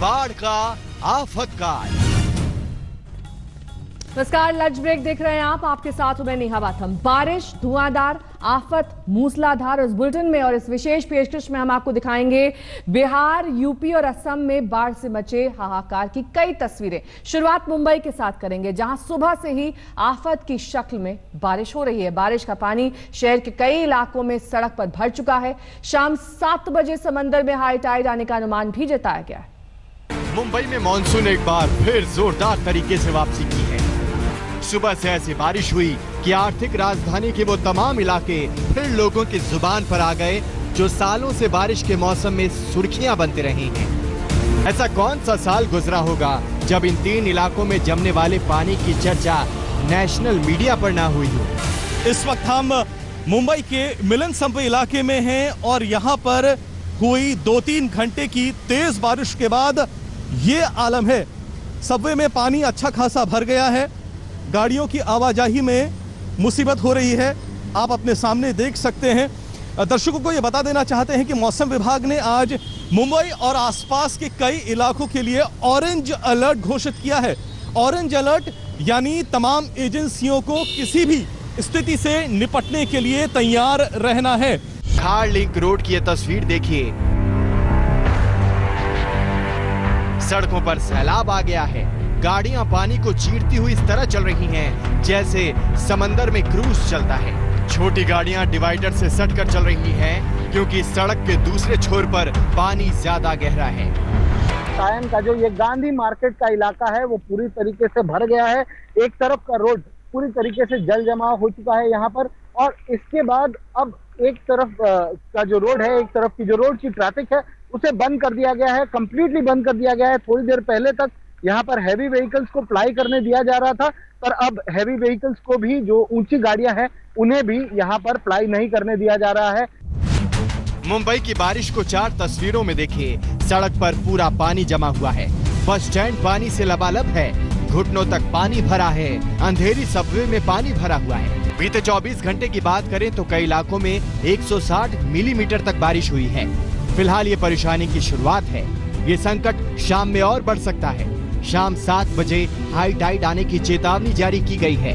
बाढ़ का आफत काल। नमस्कार, लंच ब्रेक देख रहे हैं आप। आपके साथ हूं मैं नेहा बाथम। बारिश, धुआंधार, आफत, मूसलाधार। इस बुलेटिन में और इस विशेष पेशकश में हम आपको दिखाएंगे बिहार, यूपी और असम में बाढ़ से मचे हाहाकार की कई तस्वीरें। शुरुआत मुंबई के साथ करेंगे, जहां सुबह से ही आफत की शक्ल में बारिश हो रही है। बारिश का पानी शहर के कई इलाकों में सड़क पर भर चुका है। शाम 7 बजे समंदर में हाई टाइड आने का अनुमान भी जताया गया है। मुंबई में मानसून एक बार फिर जोरदार तरीके से वापसी की है। सुबह से ऐसी बारिश हुई कि आर्थिक राजधानी के वो तमाम इलाके फिर लोगों की जुबान पर आ गए जो सालों से बारिश के मौसम में सुर्खियां बनते रहे हैं। ऐसा कौन सा साल गुजरा होगा जब इन 3 इलाकों में जमने वाले पानी की चर्चा नेशनल मीडिया पर ना हुई हो। इस वक्त हम मुंबई के मिलन संपे इलाके में हैं और यहाँ पर हुई 2-3 घंटे की तेज बारिश के बाद ये आलम है। सबवे में पानी अच्छा खासा भर गया है। गाड़ियों की आवाजाही में मुसीबत हो रही है। आप अपने सामने देख सकते हैं। दर्शकों को ये बता देना चाहते हैं कि मौसम विभाग ने आज मुंबई और आसपास के कई इलाकों के लिए ऑरेंज अलर्ट घोषित किया है। ऑरेंज अलर्ट यानी तमाम एजेंसियों को किसी भी स्थिति से निपटने के लिए तैयार रहना है। खाड़ लिंक रोड की ये तस्वीर देखिए। सड़कों पर सैलाब आ गया है। गाड़ियां पानी को चीरती हुई इस तरह चल रही हैं जैसे समंदर में क्रूज चलता है। छोटी गाड़ियां डिवाइडर से सटकर चल रही हैं क्योंकि सड़क के दूसरे छोर पर पानी ज्यादा गहरा है। सायन का जो ये गांधी मार्केट का इलाका है वो पूरी तरीके से भर गया है। एक तरफ का रोड पूरी तरीके से जल जमाव हो चुका है यहाँ पर, और इसके बाद अब एक तरफ का जो रोड है, एक तरफ की जो रोड की ट्रैफिक है उसे बंद कर दिया गया है, कंप्लीटली बंद कर दिया गया है। थोड़ी देर पहले तक यहाँ पर हैवी व्हीकल्स को प्लाई करने दिया जा रहा था, पर अब हैवी व्हीकल्स को भी, जो ऊंची गाड़ियां हैं उन्हें भी यहाँ पर प्लाई नहीं करने दिया जा रहा है। मुंबई की बारिश को 4 तस्वीरों में देखिए। सड़क पर पूरा पानी जमा हुआ है। बस स्टैंड पानी से लबालब है। घुटनों तक पानी भरा है। अंधेरी सबवे में पानी भरा हुआ है। बीते 24 घंटे की बात करें तो कई इलाकों में 160 मिलीमीटर तक बारिश हुई है। फिलहाल ये परेशानी की शुरुआत है। ये संकट शाम में और बढ़ सकता है। शाम 7 बजे हाई टाइड आने की चेतावनी जारी की गई है।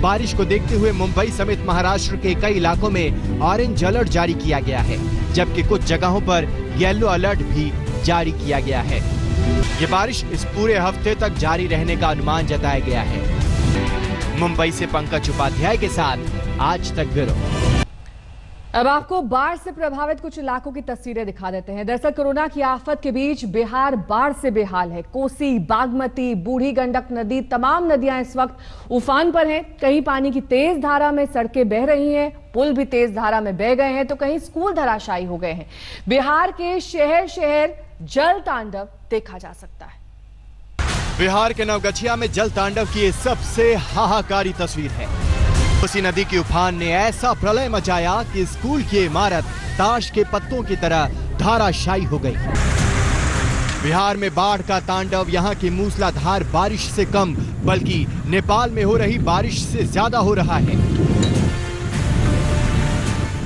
बारिश को देखते हुए मुंबई समेत महाराष्ट्र के कई इलाकों में ऑरेंज अलर्ट जारी किया गया है, जबकि कुछ जगहों पर येलो अलर्ट भी जारी किया गया है। ये बारिश इस पूरे हफ्ते तक जारी रहने का अनुमान जताया गया है। मुंबई से पंकज उपाध्याय के साथ आज तक ब्यूरो। अब आपको बाढ़ से प्रभावित कुछ इलाकों की तस्वीरें दिखा देते हैं। दरअसल कोरोना की आफत के बीच बिहार बाढ़ से बेहाल है। कोसी, बागमती, बूढ़ी गंडक नदी, तमाम नदियां इस वक्त उफान पर हैं। कहीं पानी की तेज धारा में सड़कें बह रही हैं, पुल भी तेज धारा में बह गए हैं, तो कहीं स्कूल धराशायी हो गए हैं। बिहार के शहर शहर जल तांडव देखा जा सकता है। बिहार के नवगछिया में जल तांडव की सबसे हाहाकारी तस्वीर है। कोसी नदी की उफान ने ऐसा प्रलय मचाया कि स्कूल की इमारत ताश के पत्तों की तरह धाराशायी हो गई। बिहार में बाढ़ का तांडव यहाँ की मूसलाधार बारिश से कम बल्कि नेपाल में हो रही बारिश से ज्यादा हो रहा है।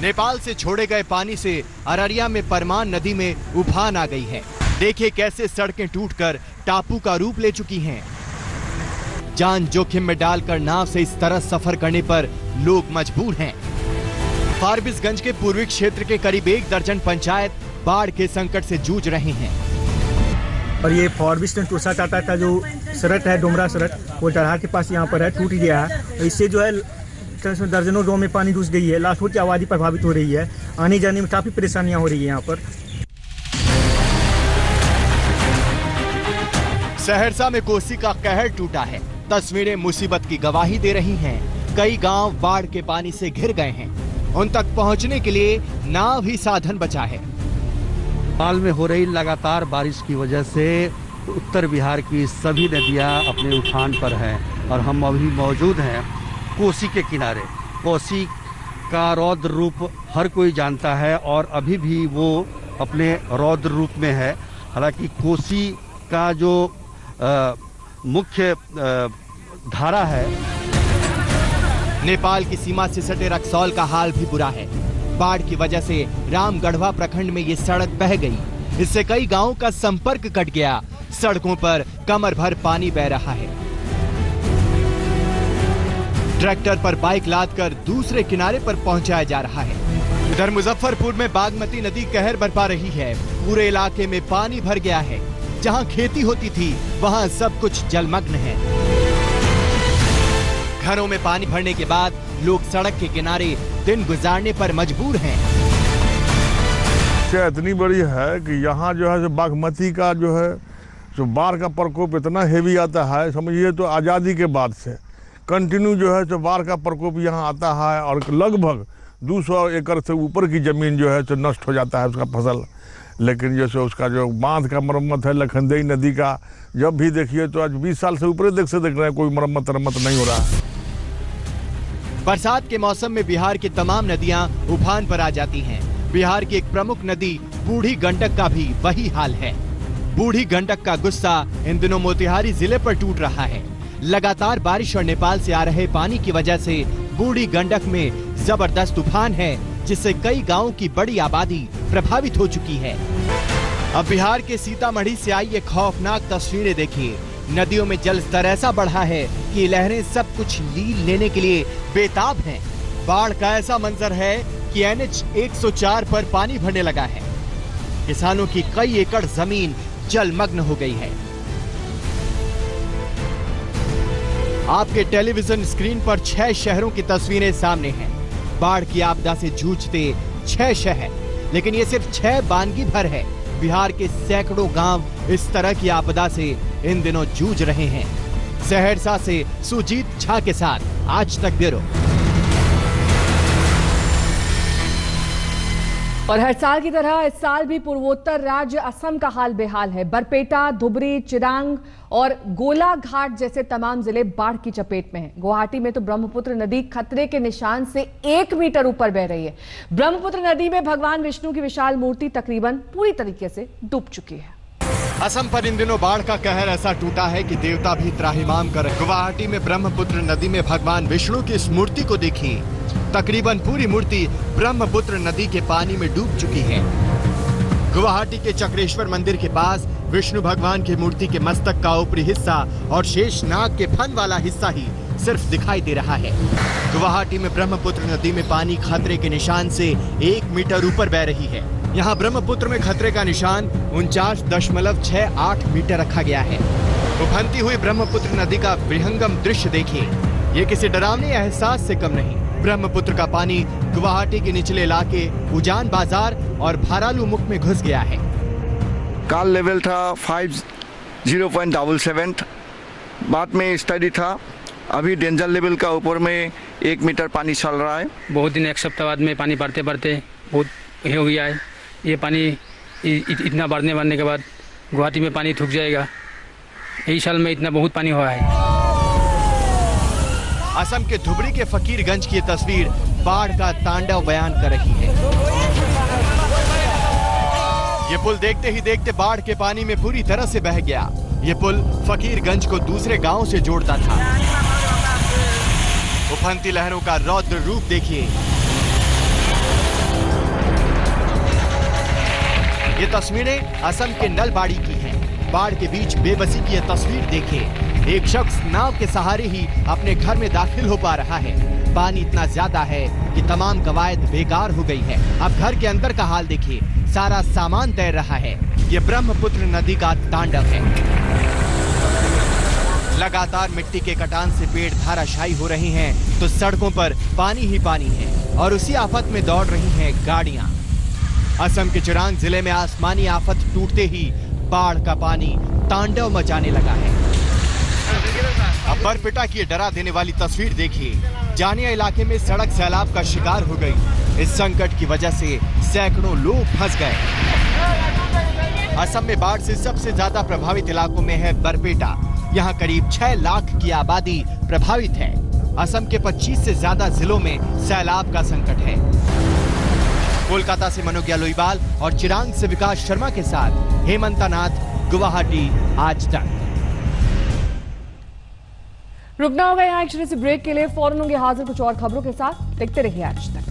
नेपाल से छोड़े गए पानी से अररिया में परमान नदी में उफान आ गई है। देखिए कैसे सड़कें टूटकर टापू का रूप ले चुकी हैं। जान जोखिम में डालकर नाव से इस तरह सफर करने पर लोग मजबूर हैं। फारबिसगंज के पूर्वी क्षेत्र के करीब 1 दर्जन पंचायत बाढ़ के संकट से जूझ रहे हैं। और ये फारबिसगंज टूसा जाता था, जो सड़क है डोमरा सड़क, वो डरहा के पास यहाँ पर है, टूट गया है। इससे जो है दर्जनों गांव में पानी घुस गई है। लाखों की आबादी प्रभावित हो रही है। आने जाने में काफी परेशानियां हो रही है यहाँ पर। सहरसा में कोसी का कहर टूटा है। तस्वीरें मुसीबत की गवाही दे रही हैं। कई गांव बाढ़ के पानी से घिर गए हैं। उन तक पहुंचने के लिए नाव ही साधन बचा है। हाल में हो रही लगातार बारिश की वजह से उत्तर बिहार की सभी नदियां अपने उफान पर हैं और हम अभी मौजूद हैं कोसी के किनारे। कोसी का रौद्र रूप हर कोई जानता है और अभी भी वो अपने रौद्र रूप में है। हालांकि कोसी का जो मुख्य धारा है, नेपाल की सीमा से सटे रक्सौल का हाल भी बुरा है। बाढ़ की वजह से रामगढ़वा प्रखंड में ये सड़क बह गई। इससे कई गांवों का संपर्क कट गया। सड़कों पर कमर भर पानी बह रहा है। ट्रैक्टर पर बाइक लादकर दूसरे किनारे पर पहुंचाया जा रहा है। इधर मुजफ्फरपुर में बागमती नदी कहर बरपा रही है। पूरे इलाके में पानी भर गया है। जहां खेती होती थी वहां सब कुछ जलमग्न है। घरों में पानी भरने के बाद लोग सड़क के किनारे दिन गुजारने पर मजबूर हैं। इतनी बड़ी है कि यहाँ जो है बागमती का जो है जो बाढ़ का प्रकोप इतना हेवी आता है, समझिए तो आज़ादी के बाद से कंटिन्यू जो है तो बाढ़ का प्रकोप यहाँ आता है और लगभग 200 एकड़ से ऊपर की जमीन जो है तो नष्ट हो जाता है उसका फसल। लेकिन जैसे उसका जो बांध का मरम्मत है लखनदेई नदी का, जब भी देखिए तो आज 20 साल से ऊपर देख रहे हैं कोई मरम्मत नहीं हो रहा है। बरसात के मौसम में बिहार की तमाम नदियां उफान पर आ जाती हैं। बिहार की एक प्रमुख नदी बूढ़ी गंडक का भी वही हाल है। बूढ़ी गंडक का गुस्सा इन दिनों मोतिहारी जिले पर टूट रहा है। लगातार बारिश और नेपाल से आ रहे पानी की वजह से बूढ़ी गंडक में जबरदस्त तूफान है, जिससे कई गांवों की बड़ी आबादी प्रभावित हो चुकी है। अब बिहार के सीतामढ़ी से आई ये खौफनाक तस्वीरें देखिए। नदियों में जल स्तर ऐसा बढ़ा है कि लहरें सब कुछ लील लेने के लिए बेताब हैं। बाढ़ का ऐसा मंजर है कि NH 104 पर पानी भरने लगा है। किसानों की कई एकड़ जमीन जलमग्न हो गई है। आपके टेलीविजन स्क्रीन पर 6 शहरों की तस्वीरें सामने हैं। बाढ़ की आपदा से जूझते 6 शहर, लेकिन ये सिर्फ 6 बानगी भर है। बिहार के सैकड़ों गांव इस तरह की आपदा से इन दिनों जूझ रहे हैं। सहरसा से सुजीत झा के साथ आज तक ब्यूरो। और हर साल की तरह इस साल भी पूर्वोत्तर राज्य असम का हाल बेहाल है। बरपेटा, धुबरी, चिरांग और गोलाघाट जैसे तमाम जिले बाढ़ की चपेट में हैं। गुवाहाटी में तो ब्रह्मपुत्र नदी खतरे के निशान से 1 मीटर ऊपर बह रही है। ब्रह्मपुत्र नदी में भगवान विष्णु की विशाल मूर्ति तकरीबन पूरी तरीके से डूब चुकी है। असम पर इन दिनों बाढ़ का कहर ऐसा टूटा है कि देवता भी त्राहिमाम कर रहे। गुवाहाटी में ब्रह्मपुत्र नदी में भगवान विष्णु की इस मूर्ति को देखिए। तकरीबन पूरी मूर्ति ब्रह्मपुत्र नदी के पानी में डूब चुकी है। गुवाहाटी के चक्रेश्वर मंदिर के पास विष्णु भगवान की मूर्ति के मस्तक का ऊपरी हिस्सा और शेष नाग के फन वाला हिस्सा ही सिर्फ दिखाई दे रहा है। गुवाहाटी में ब्रह्मपुत्र नदी में पानी खतरे के निशान से 1 मीटर ऊपर बह रही है। यहाँ ब्रह्मपुत्र में खतरे का निशान 49.68 मीटर रखा गया है। उफनती हुई ब्रह्मपुत्र नदी का विहंगम दृश्य देखिए। ये किसी डरावने एहसास से कम नहीं। ब्रह्मपुत्र का पानी गुवाहाटी के निचले इलाके उजान बाजार और भारालू मुख में घुस गया है। काल लेवल था 50.77, बाद में स्टडी था। अभी डेंजर लेवल का ऊपर में 1 मीटर पानी चल रहा है। बहुत दिन 1 सप्ताह बाद में पानी बढ़ते बढ़ते बहुत हो गया है। ये पानी इतना बढ़ने के बाद गुवाहाटी में पानी थूक जाएगा। यही साल में इतना बहुत पानी हुआ है। असम के धुबरी के फकीरगंज की तस्वीर बाढ़ का तांडव बयान कर रही है। ये पुल देखते ही देखते बाढ़ के पानी में पूरी तरह से बह गया। ये पुल फकीरगंज को दूसरे गांव से जोड़ता था। उफनती लहरों का रौद्र रूप देखिए। ये तस्वीरें असम के नलबाड़ी की हैं। बाढ़ के बीच बेबसी की यह तस्वीर देखिए। एक शख्स नाव के सहारे ही अपने घर में दाखिल हो पा रहा है। पानी इतना ज्यादा है कि तमाम कवायद बेकार हो गई है। अब घर के अंदर का हाल देखिए, सारा सामान तैर रहा है। ये ब्रह्मपुत्र नदी का तांडव है। लगातार मिट्टी के कटान से पेड़ धाराशायी हो रहे हैं तो सड़कों पर पानी ही पानी है और उसी आफत में दौड़ रही हैं गाड़ियां। असम के चिरांग जिले में आसमानी आफत टूटते ही बाढ़ का पानी तांडव मचाने लगा है। अब बरपेटा की डरा देने वाली तस्वीर देखिए। जानिया इलाके में सड़क सैलाब का शिकार हो गई। इस संकट की वजह से सैकड़ों लोग फंस गए। असम में बाढ़ से सबसे ज्यादा प्रभावित इलाकों में है बरपेटा। यहाँ करीब 6 लाख की आबादी प्रभावित है। असम के 25 से ज्यादा जिलों में सैलाब का संकट है। कोलकाता से मनोज्ञा लोईवाल और चिरांग से विकास शर्मा के साथ हेमंता नाथ, गुवाहाटी, आज तक। रुकना होगा यहाँ एक छोटे से ब्रेक के लिए। फौरन होंगे हाजिर कुछ और खबरों के साथ। देखते रहिए आज तक।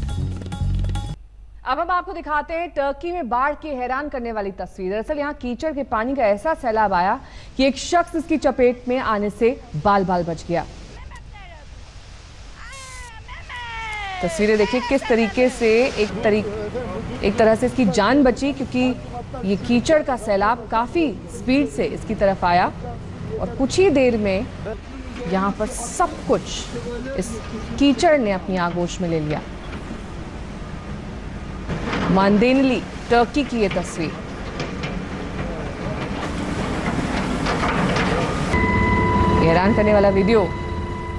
अब हम आपको दिखाते हैं टर्की में बाढ़ की हैरान करने वाली तस्वीर। दरअसल यहाँ कीचड़ के पानी का ऐसा सैलाब आया कि एक शख्स इसकी चपेट में आने से बाल बाल बच गया। तस्वीरें देखिए किस तरीके से एक तरह से इसकी जान बची, क्योंकि ये कीचड़ का सैलाब काफी स्पीड से इसकी तरफ आया और कुछ ही देर में यहाँ पर सब कुछ इस कीचड़ ने अपनी आगोश में ले लिया। मांदेनली टर्की की ये तस्वीर। हैरान करने वाला वीडियो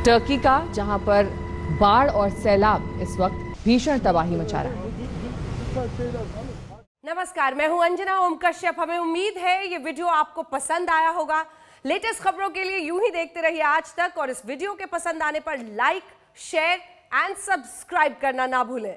टर्की का, जहां पर बाढ़ और सैलाब इस वक्त भीषण तबाही मचा रहा है। नमस्कार, मैं हूं अंजना ओम कश्यप। हमें उम्मीद है ये वीडियो आपको पसंद आया होगा। लेटेस्ट खबरों के लिए यूं ही देखते रहिए आज तक, और इस वीडियो के पसंद आने पर लाइक, शेयर एंड सब्सक्राइब करना ना भूलें।